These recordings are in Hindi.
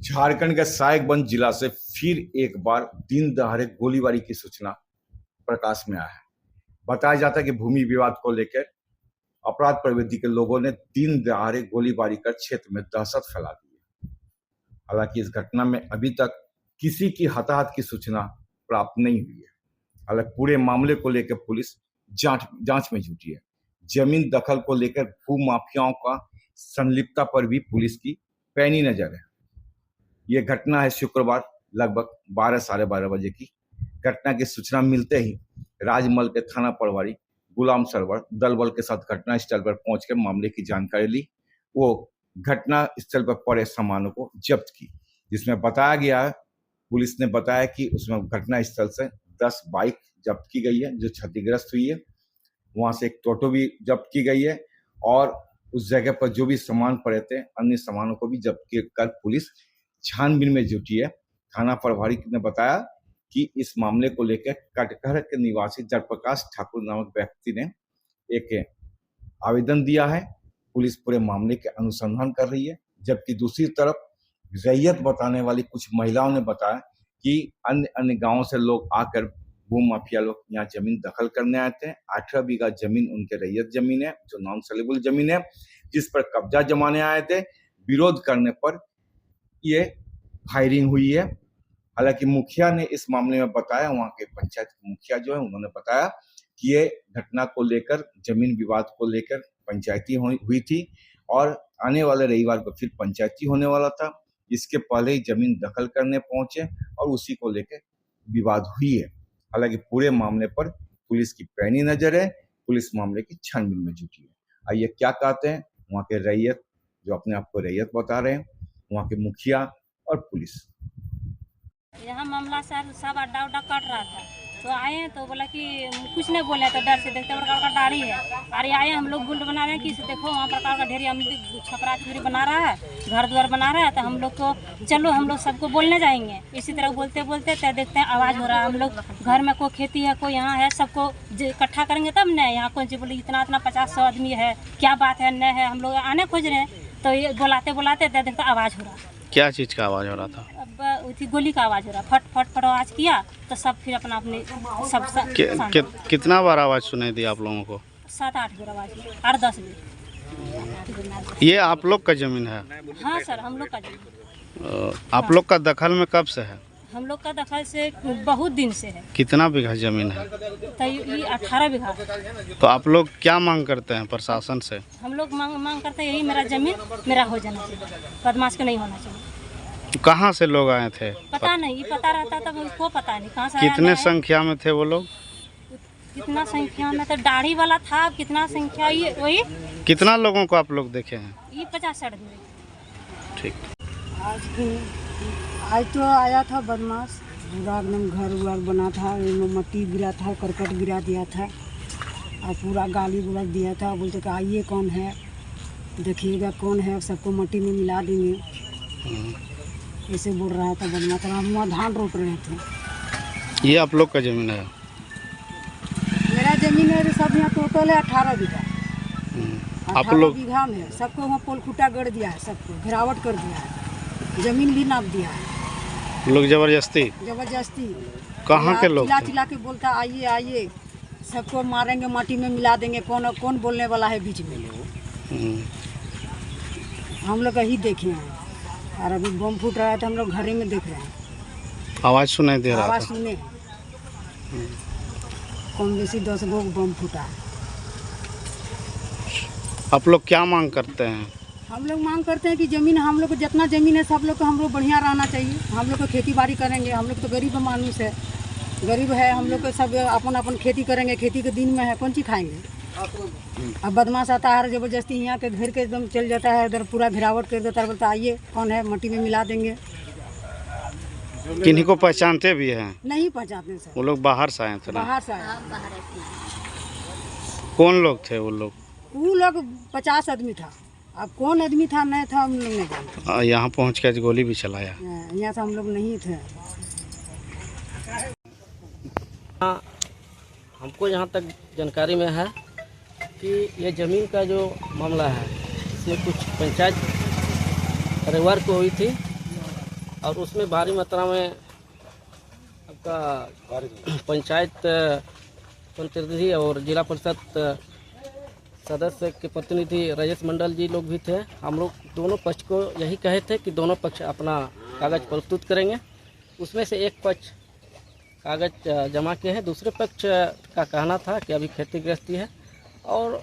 झारखंड के साहेबगंज जिला से फिर एक बार दिन दहाड़े गोलीबारी की सूचना प्रकाश में आया है। बताया जाता है कि भूमि विवाद को लेकर अपराध प्रवृत्ति के लोगों ने दिन दहाड़े गोलीबारी कर क्षेत्र में दहशत फैला दी है। हालांकि इस घटना में अभी तक किसी की हताहत की सूचना प्राप्त नहीं हुई है। हालांकि पूरे मामले को लेकर पुलिस जांच में जुटी है। जमीन दखल को लेकर भू माफियाओं का संलिप्तता पर भी पुलिस की पैनी नजर है। ये घटना है शुक्रवार लगभग 12 साढ़े 12 बजे की। घटना की सूचना मिलते ही राजमहल के थाना प्रभारी गुलाम सरवर दल बल के साथ घटना स्थल पर पहुंचकर मामले की जानकारी ली। वो घटना स्थल पर पड़े सामानों को जब्त की, जिसमें बताया गया है, पुलिस ने बताया कि उसमें घटना स्थल से 10 बाइक जब्त की गई है जो क्षतिग्रस्त हुई है। वहां से एक टोटो भी जब्त की गई है और उस जगह पर जो भी सामान पड़े थे अन्य सामानों को भी जब्त कर पुलिस छानबीन में जुटी है। थाना प्रभारी ने बताया कि इस मामले को लेकर कटघर के निवासी जयप्रकाश ठाकुर नामक व्यक्ति ने एक आवेदन दिया है। पुलिस पूरे मामले के अनुसंधान कर रही है, जबकि दूसरी तरफ रैयत बताने वाली कुछ महिलाओं ने बताया कि अन्य गांवों से लोग आकर भू माफिया लोग यहाँ जमीन दखल करने आए थे। 18 बीघा जमीन उनके रैयत जमीन है जो नॉन सेलेबल जमीन है, जिस पर कब्जा जमाने आए थे। विरोध करने पर ये फायरिंग हुई है। हालांकि मुखिया ने इस मामले में बताया, वहां के पंचायत के मुखिया जो है उन्होंने बताया कि ये घटना को लेकर जमीन विवाद को लेकर पंचायती हुई थी और आने वाले रविवार को फिर पंचायती होने वाला था। इसके पहले ही जमीन दखल करने पहुंचे और उसी को लेकर विवाद हुई है। हालांकि पूरे मामले पर पुलिस की पैनी नजर है। पुलिस मामले की छानबीन में जुटी है। आइए क्या कहते हैं वहाँ के रैयत, जो अपने आप को रैयत बता रहे हैं, वहाँ के मुखिया और पुलिस। यहाँ मामला सर सब अड्डा उड्डा कट रहा था, तो आए तो बोला कि कुछ नहीं बोले, तो डर से देखते प्रकार का डाड़ी है। अरे आए हम लोग गुल्ड बना रहे हैं कि देखो वहाँ प्रकार का ढेरी, हम लोग छपरा छुरी बना रहा है, घर द्वार बना रहा है, तो हम लोग को चलो हम लोग सबको बोलने जाएंगे। इसी तरह बोलते बोलते तो देखते हैं आवाज़ हो रहा है। हम लोग घर में कोई खेती है कोई यहाँ है, सबको इकट्ठा करेंगे तब न। यहाँ कोई बोले इतना 50-100 आदमी है, क्या बात है न है, हम लोग आने खोज रहे हैं। तो ये बुलाते बुलाते देखते आवाज़ हो रहा है। क्या चीज़ का आवाज़ हो रहा था? अब थी गोली का आवाज़ हो रहा, फट फट फट आवाज़ किया तो सब फिर अपना अपने सब कितना बार आवाज़ सुनाई दी आप लोगों को? 7-8 बार आवाज़, 8-10 बार। ये आप लोग का ज़मीन है? हाँ सर, हम लोग का जमीन। आप लोग का दखल में कब से है? हम लोग का दखल से बहुत दिन से है। कितना बीघा ज़मीन है? तो ये 18 बीघा। तो आप लोग क्या मांग करते हैं प्रशासन से? हम लोग मांग करते हैं यही, मेरा जमीन मेरा हो जाना चाहिए, बदमाश के नहीं होना चाहिए। कहाँ से लोग आए थे? पता नहीं, ये पता रहता तब उसको पता नहीं कहाँ से। कितने संख्या में थे वो लोग? कितना संख्या में तो दाढ़ी वाला था, कितना संख्या ये वही। कितना लोगों को आप लोग देखे हैं? ये 50-60 आदमी। ठीक। आज तो आया था बदमाश, पूरा एकदम घर उर बना था, मट्टी गिरा था, करकट गिरा दिया था और पूरा गाली गलौज दिया था। बोलते कि आइए कौन है, देखिएगा कौन है, सबको मट्टी में मिला देंगे, ऐसे बोल रहा था बदमाश। हम वहाँ धान रोप रहे थे। ये आप लोग का ज़मीन है? मेरा ज़मीन है सब यहाँ टोटल है 18 बीघा। आप लोग बीघा में सबको वहाँ पोल खूटा गड़ दिया है, सबको घेरावट कर दिया है, ज़मीन भी नाप दिया है। लोग जबरदस्ती कहाँ के लोग? चिल्ला के बोलता आइए आइए, सबको मारेंगे, माटी में मिला देंगे, कौन बोलने वाला है बीच में। हम लोग यही देखे हैं और अभी बम फूट रहा है तो हम लोग घरे में देख रहे हैं। आवाज़ सुनाई दे रहा था? आवाज़ सुने, कम बेसी 10 गो बम फूटा। आप लोग क्या मांग करते हैं? हम लोग मांग करते हैं कि ज़मीन, हम लोग को जितना ज़मीन है सब लोग को हम लोग बढ़िया रहना चाहिए। हम लोग को खेती बाड़ी करेंगे, हम लोग तो गरीब मानुस है, गरीब है, हम लोग को सब अपन खेती करेंगे। खेती के दिन में है, कौन चीज़ खाएंगे। अब बदमाश आता है ज़बरदस्ती यहाँ के घेर के एकदम चल जाता है, इधर पूरा घेरावट कर देता है, बोलता आइए कौन है, मट्टी में मिला देंगे। किन्हीं को पहचानते भी हैं? नहीं पहचानते सर। वो लोग बाहर से आए थे ना? बाहर से आए। कौन लोग थे वो लोग? वो लोग 50 आदमी था, अब कौन आदमी था नहीं था हम लोग नहीं जानते। यहाँ पहुँच के गोली भी चलाया? यहाँ से हम लोग नहीं थे। हमको यहाँ तक जानकारी में है कि ये ज़मीन का जो मामला है इसमें कुछ पंचायत रविवार को हुई थी और उसमें भारी मात्रा में आपका पंचायत प्रतिनिधि और जिला परिषद सदस्य के प्रतिनिधि राजेश मंडल जी लोग भी थे। हम लोग दोनों पक्ष को यही कहे थे कि दोनों पक्ष अपना कागज़ प्रस्तुत करेंगे। उसमें से एक पक्ष कागज़ जमा किए हैं, दूसरे पक्ष का कहना था कि अभी खेती गृहस्थी है और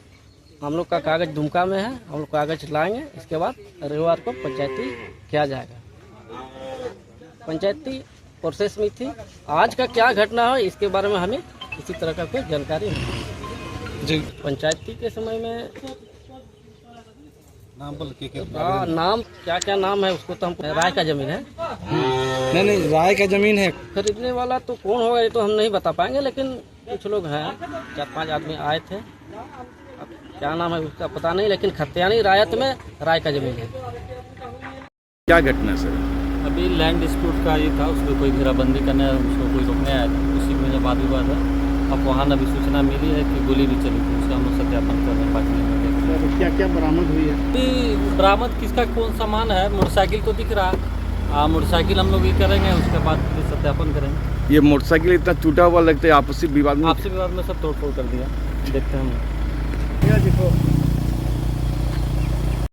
हम लोग का कागज़ दुमका में है, हम लोग कागज़ लाएंगे, इसके बाद रविवार को पंचायती किया जाएगा। पंचायती प्रोसेस में थी। आज का क्या घटना है इसके बारे में हमें किसी तरह का कोई जानकारी नहीं जी। पंचायती के समय में नाम क्या क्या नाम है उसको तो हम राय का ज़मीन है। नहीं राय का ज़मीन है। खरीदने वाला तो कौन होगा ये तो हम नहीं बता पाएंगे, लेकिन कुछ लोग हैं, 4-5 आदमी आए थे। अब क्या नाम है उसका पता नहीं, लेकिन खतियानी रायत में राय का ज़मीन है। क्या घटना सर? अभी लैंड डिस्प्यूट का ये था, उसमें कोई घेराबंदी करने उसको कोई रोकने आया था, उसी में जब वाद विवाद है। अब वहाँ अभी सूचना मिली है कि गोली भी चली थी, उसका हम लोग सत्यापन कर रहे हैं। बाकी क्या क्या बरामद हुई है? बरामद किसका कौन सामान है? मोटरसाइकिल तो दिख रहा, मोटरसाइकिल हम लोग ये करेंगे, उसके बाद फिर सत्यापन करेंगे। ये मोटरसाइकिल इतना टूटा हुआ लगता है, आपसी विवाद में आपसी विवाद में सब तोड़ फोड़ कर दिया। देखते हैं हम। देखो